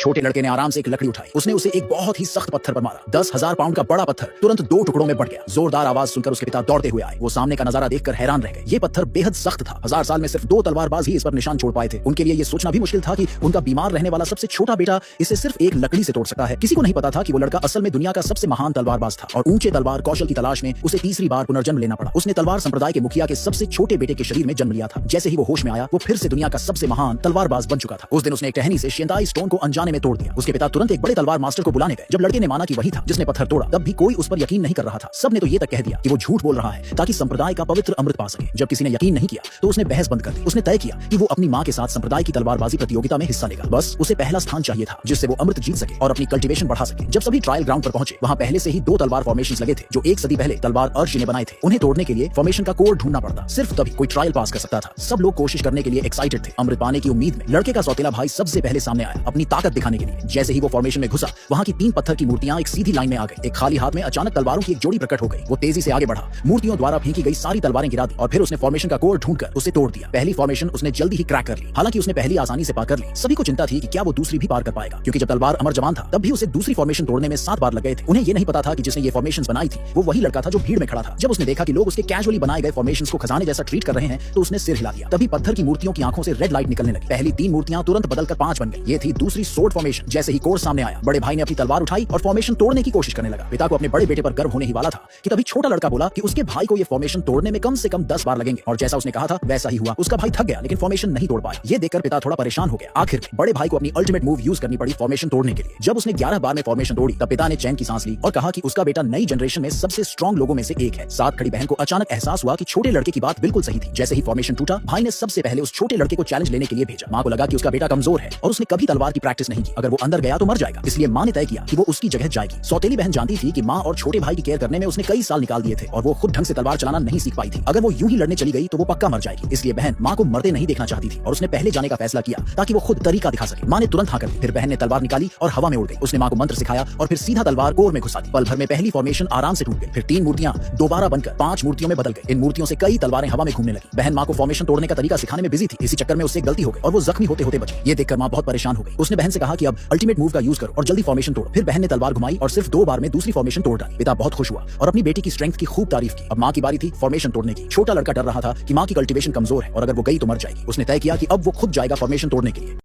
छोटे लड़के ने आराम से एक लकड़ी उठाई। उसने उसे एक बहुत ही सख्त पत्थर पर मारा। 10,000 पाउंड का बड़ा पत्थर तुरंत 2 टुकड़ों में बढ़ गया। जोरदार आवाज सुनकर उसके पिता दौड़ते हुए आए। वो सामने का नजारा देखकर हैरान रह गए। ये पत्थर बेहद सख्त था। 1000 साल में सिर्फ 2 तलवारबाज ही इस पर निशान छोड़ पाए थे। उनके लिए ये सोचना भी मुश्किल था कि उनका बीमार रहने वाला सबसे छोटा बेटा इसे सिर्फ एक लकड़ी से तोड़ सकता है। किसी को नहीं पता था कि वो लड़का असल में दुनिया का सबसे महान तलवारबाज था और ऊंचे तलवार कौशल की तलाश में उसे तीसरी बार पुनर्जन्म लेना पड़ा। उसने तलवार संप्रदाय के मुखिया के सबसे छोटे बेटे के शरीर में जन्म लिया था। जैसे ही वो होश में आया, वो फिर से दुनिया का सबसे महान तलवारबाज बन चुका था। उस दिन उसने एक टहनी से शिंताई स्टोन को अनजाने में तोड़ दिया। उसके पिता तुरंत एक बड़े तलवार मास्टर को बुलाने गए। जब लड़के ने माना कि वही था जिसने पत्थर तोड़ा, तब भी कोई उस पर यकीन नहीं कर रहा था। सबने तो ये तक कह दिया कि वो झूठ बोल रहा है ताकि संप्रदाय का पवित्र अमृत पा सके। जब किसी ने यकीन नहीं किया तो उसने बहस बंद कर दी। उसने तय किया कि वो अपनी मां के साथ संप्रदाय की तलवारबाजी प्रतियोगिता में हिस्सा लेगा। बस उसे पहला स्थान चाहिए था जिससे वो अमृत जीत सके और अपनी कल्टीवेशन बढ़ा सके। जब सभी ट्रायल ग्राउंड पर पहुंचे, वहां पहले से ही 2 तलवार फॉर्मेशंस लगे थे जो 1 सदी पहले तलवार अर्श ने बनाए थे। उन्हें तोड़ने के लिए फॉर्मेशन का कोड ढूंढना पड़ता। सिर्फ तभी कोई ट्रायल पास कर सकता था। सब लोग कोशिश करने के लिए एक्साइटेड थे। अमृत पाने की उम्मीद में लड़के का सौतेला भाई सबसे पहले सामने आया, अपनी ताकत दिखाने के लिए। जैसे ही वो फॉर्मेशन में घुसा, वहां की 3 पत्थर की मूर्तियां एक सीधी लाइन में आ गई। एक खाली हाथ में अचानक तलवारों की एक जोड़ी प्रकट हो गई। वो तेजी से आगे बढ़ा, मूर्तियों द्वारा फेंकी गई सारी तलवारें गिरा दी और फिर उसने फॉर्मेशन का कोड ढूंढकर उसे तोड़ दिया। पहली फॉर्मेशन उसने जल्दी ही क्रैक कर ली। हालांकि उसने पहली आसानी से पार कर ली। सभी को चिंता थी कि क्या वो दूसरी भी पार कर पाएगा, क्योंकि जब तलवार अमर जवान था तब भी उसे दूसरी फॉर्मेशन तोड़ने में 7 बार लग गए थे। उन्हें ये नहीं पता था कि जिसने ये फॉर्मेशंस बनाई थी वो वही लड़का था जो भीड़ में खड़ा था। जब उसने देखा कि लोग उसके कैजुअली बनाए गए फॉर्मेशंस को खजाने जैसा ट्रीट कर रहे हैं तो उसने सिर हिला दिया। तभी पत्थर की मूर्तियों की आंखों से रेड लाइट निकलने लगी। पहली 3 मूर्तियां तुरंत बदलकर 5 बन गई। ये थी दूसरी सोर्ड फॉर्मेशन। जैसे ही कोड सामने आया, बड़े भाई ने अपनी तलवार उठाई और फॉर्मेशन तोड़ने की कोशिश करने लगा। पिता को अपने बड़े बेटे पर गर्व होने ही वाला था कि तभी छोटा लड़का बोला कि उसके भाई को ये फॉर्मेशन तोड़ने में कम से कम 10 बार लगेंगे। और जैसा उसने कहा था वैसा ही हुआ। उसका भाई थक गया लेकिन फॉर्मेशन नहीं तोड़ पाया। ये देखकर पिता थोड़ा परेशान हो गया। आखिर में बड़े भाई को अपनी अल्टीमेट मूव यूज करनी पड़ी फॉर्मेशन तोड़ने के लिए। जब उसने 11 बार में फॉर्मेशन तोड़ी तब पिता ने चैन की सांस ली और कहा कि उसका बेटा नई जनरेशन में सबसे स्ट्रॉन्ग लोगों में से एक है। साथ खड़ी बहन को अचानक एहसास हुआ कि छोटे लड़के की बात बिल्कुल सही थी। जैसे ही फॉर्मेशन टूटा, भाई ने सबसे पहले उस छोटे लड़के को चैलेंज लेने के लिए भेजा। मां को लगा कि उसका बेटा कमजोर है और उसने कभी तलवार की प्रैक्टिस नहीं की। अगर वो अंदर गया तो मर जाएगा, इसलिए मां ने तय किया कि वो उसकी जगह जाएगी। सौतेली बहन जानती थी कि मां और छोटे भाई की केयर करने में उसने कई साल निकाल दिए थे और वो खुद ढंग से तलवार चलाना नहीं सीख पाई थी। अगर वो यूं ही लड़ने चली गई तो वो पक्का मर जाएगी। इसलिए बहन मां को मरते नहीं देखना चाहती थी और उसने पहले जाने का फैसला किया ताकि वो खुद तरीका दिखा सके। मां ने तुरंत हाँ कर दी। फिर बहन ने तलवार निकाली और हवा में उड़ गई। उसने मां को मंत्र सिखाया और फिर सीधा तलवार कोर में घुसा दी। पल भर में पहली फॉर्मेशन आराम से टूट गई। फिर 3 मूर्तियां दोबारा बनकर 5 मूर्तियों में बदल गई। इन मूर्तियों से कई तलवारें हवा में घूमने लगी। बहन मां को फॉर्मेशन तोड़ने का तरीका सिखाने में बिजी थी। इसी चक्कर में उससे गलती हो गई और वो जख्मी होते होते बची। ये देखकर मां बहुत परेशान हो गई। उसने बहन से कहा कि अब अल्टीमेट मूव का यूज करो और जल्दी फॉर्मेशन तोड़ो। फिर बहन ने तलवार घुमाई और सिर्फ 2 बार में दूसरी फॉर्मेशन तोड़ डाली। पिता बहुत खुश हुआ और अपनी बेटी की स्ट्रेंथ की खूब तारीफ की। अब मां की बारी थी फॉर्मेशन तोड़ने की। छोटा लड़का डर रहा था कि मां की कल्टीवेशन कमजोर है और अगर वो गई तो मर जाएगी। उसने तय किया कि अब वो खुद जाएगा फॉर्मेशन तोड़ने के लिए।